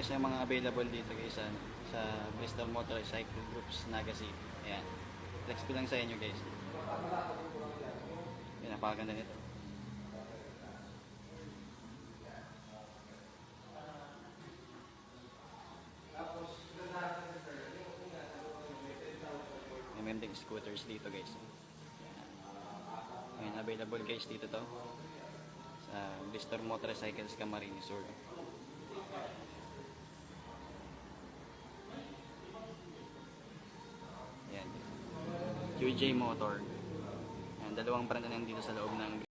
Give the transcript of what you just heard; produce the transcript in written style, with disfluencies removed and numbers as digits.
guys yung mga available dito guys sa Bristol Motorcycle Groups Naga City. Ayan. Flex ko lang sa inyo guys. Ayan, napakaganda nito. May meron ding scooters dito guys. Ayan, available guys dito to sa Bristol Motorcycles Camarines Sur. Ayan. QJ Motor. Ayan, dalawang brand na lang dito sa loob ng